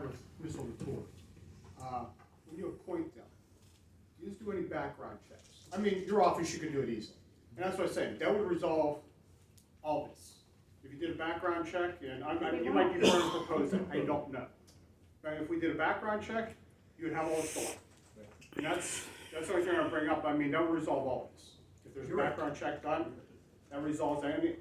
with Mr. Latour. When you appoint them, do you just do any background checks? I mean, your office, you could do it easily. And that's what I'm saying, that would resolve all this. If you did a background check, and you might be trying to propose that, I don't know. But if we did a background check, you would have all this going. And that's the only thing I bring up. I mean, that would resolve all this. If there's a background check done, that resolves any.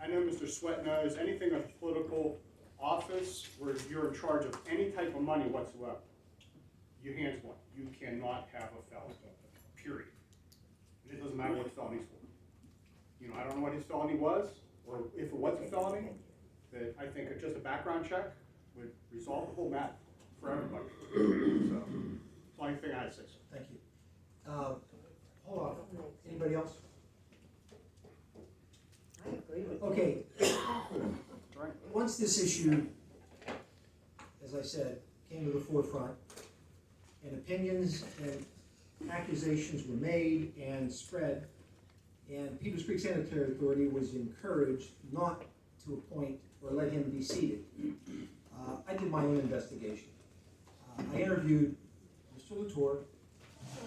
I know Mr. Sweat knows anything of political office where you're in charge of any type of money whatsoever. You hands one. You cannot have a felony. Period. And it doesn't matter what the felony's for. You know, I don't know what his felony was, or if it was a felony, that I think just a background check would resolve the whole matter for everybody. So, it's the only thing I'd say. Thank you. Hold on. Anybody else? I agree with you. Okay. Right. Once this issue, as I said, came to the forefront, and opinions and accusations were made and spread, and Peters Creek Sanitary Authority was encouraged not to appoint or let him be seated, I did my own investigation. I interviewed Mr. Latour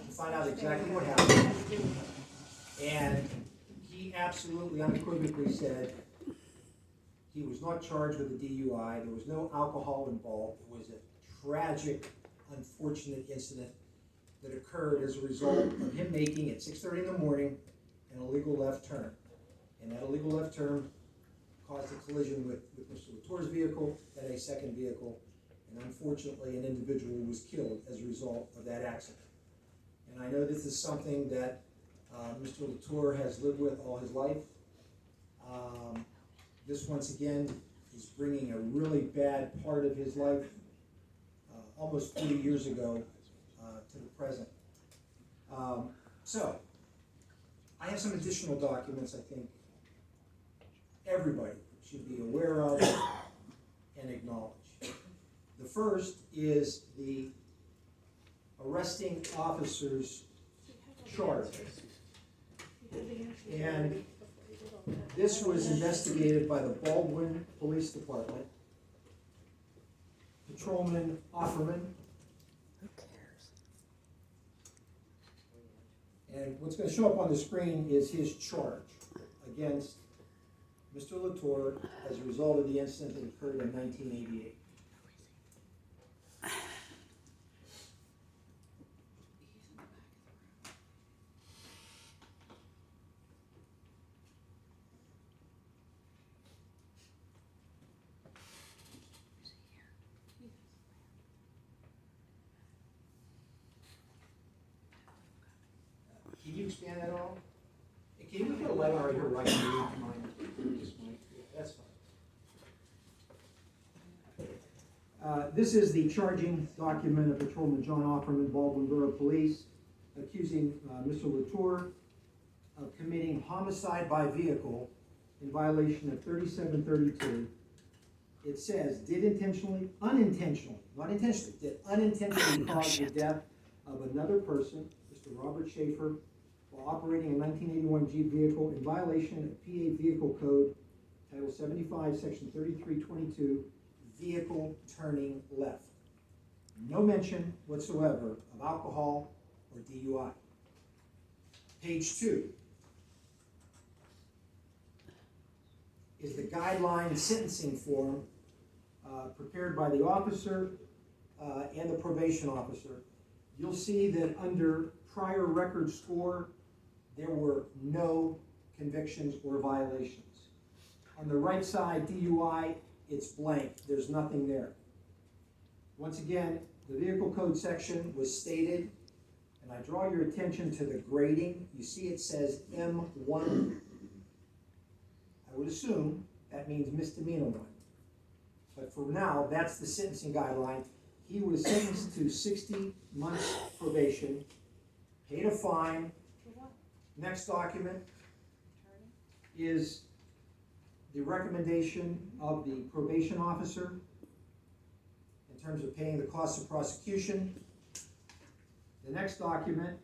to find out exactly what happened, and he absolutely unequivocally said he was not charged with a DUI. There was no alcohol involved. It was a tragic, unfortunate incident that occurred as a result of him making at 6:30 in the morning an illegal left turn. And that illegal left turn caused a collision with Mr. Latour's vehicle and a second vehicle. And unfortunately, an individual was killed as a result of that accident. And I know this is something that Mr. Latour has lived with all his life. This, once again, is bringing a really bad part of his life, almost 40 years ago, to the present. So, I have some additional documents I think everybody should be aware of and acknowledge. The first is the arresting officer's charge. And this was investigated by the Baldwin Police Department. Patrolman Offerman. Who cares? And what's going to show up on the screen is his charge against Mr. Latour as a result of the incident that occurred in 1988. Can you expand that at all? Can you put a light right here, right here? That's fine. This is the charging document of Patrolman John Offerman, Baldwin Borough Police, accusing Mr. Latour of committing homicide by vehicle in violation of 3732. It says, did unintentionally cause the death of another person, Mr. Robert Schaefer, while operating a 1981 Jeep vehicle in violation of PA Vehicle Code, Title 75, Section 3322, vehicle turning left. No mention whatsoever of alcohol or DUI. Page 2 is the guideline sentencing form prepared by the officer and the probation officer. You'll see that under prior record score, there were no convictions or violations. On the right side, DUI, it's blank. There's nothing there. Once again, the vehicle code section was stated, and I draw your attention to the grading. You see it says M1. I would assume that means misdemeanor 1. But for now, that's the sentencing guideline. He was sentenced to 60 months probation, paid a fine. Next document is the recommendation of the probation officer in terms of paying the costs of prosecution. The next document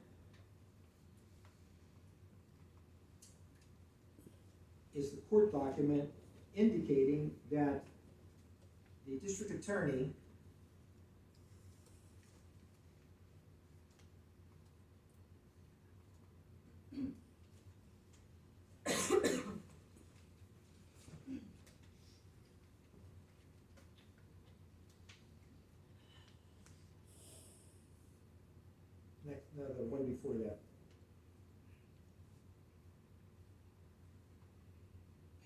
is the court document indicating that the district attorney no, the one before that.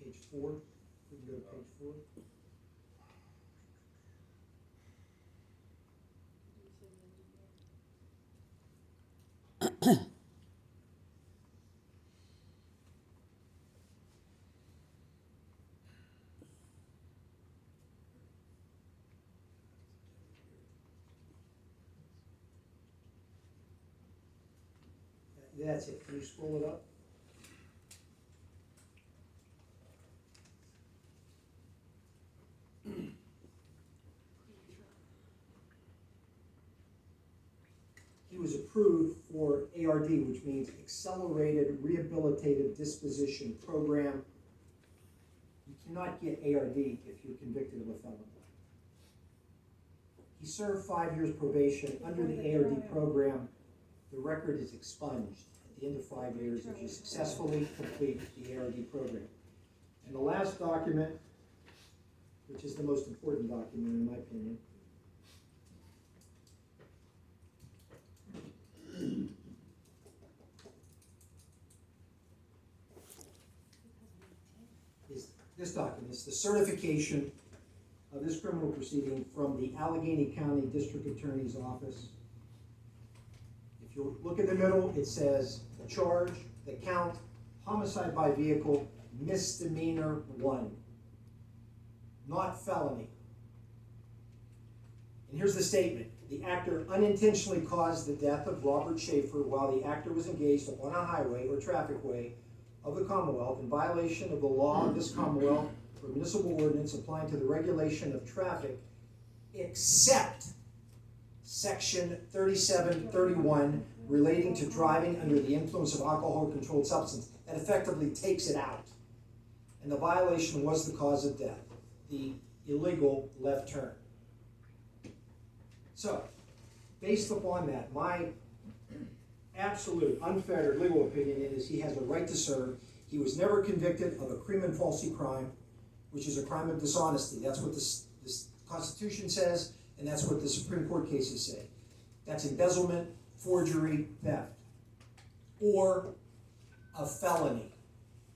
Page 4, we can go to page 4. That's it, can you scroll it up? He was approved for ARD, which means Accelerated Rehabilitative Disposition Program. You cannot get ARD if you're convicted of a felony. He served 5 years probation under the ARD program. The record is expunged at the end of 5 years if you successfully complete the ARD program. And the last document, which is the most important document in my opinion, is this document. It's the certification of this criminal proceeding from the Allegheny County District Attorney's Office. If you look in the middle, it says the charge, the count, homicide by vehicle, misdemeanor 1, not felony. And here's the statement. The actor unintentionally caused the death of Robert Schaefer while the actor was engaged upon a highway or traffic way of the Commonwealth in violation of the law of this Commonwealth or municipal ordinance applying to the regulation of traffic, except Section 3731 relating to driving under the influence of alcohol or controlled substance. That effectively takes it out. And the violation was the cause of death, the illegal left turn. So, based upon that, my absolute unfettered legal opinion is he has a right to serve. He was never convicted of a crimen falsi crime, which is a crime of dishonesty. That's what this Constitution says, and that's what the Supreme Court cases say. That's embezzlement, forgery, theft, or a felony.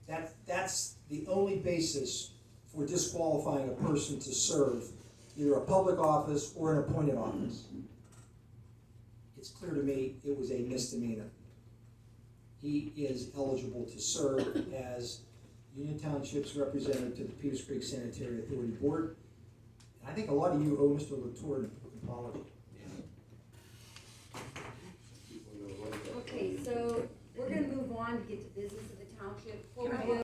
That's the only basis for disqualifying a person to serve either a public office or an appointed office. It's clear to me it was a misdemeanor. He is eligible to serve as Union Township's representative to the Peters Creek Sanitary Authority Board. And I think a lot of you owe Mr. Latour an apology. Okay, so we're gonna move on to get to business of the township. Before we do,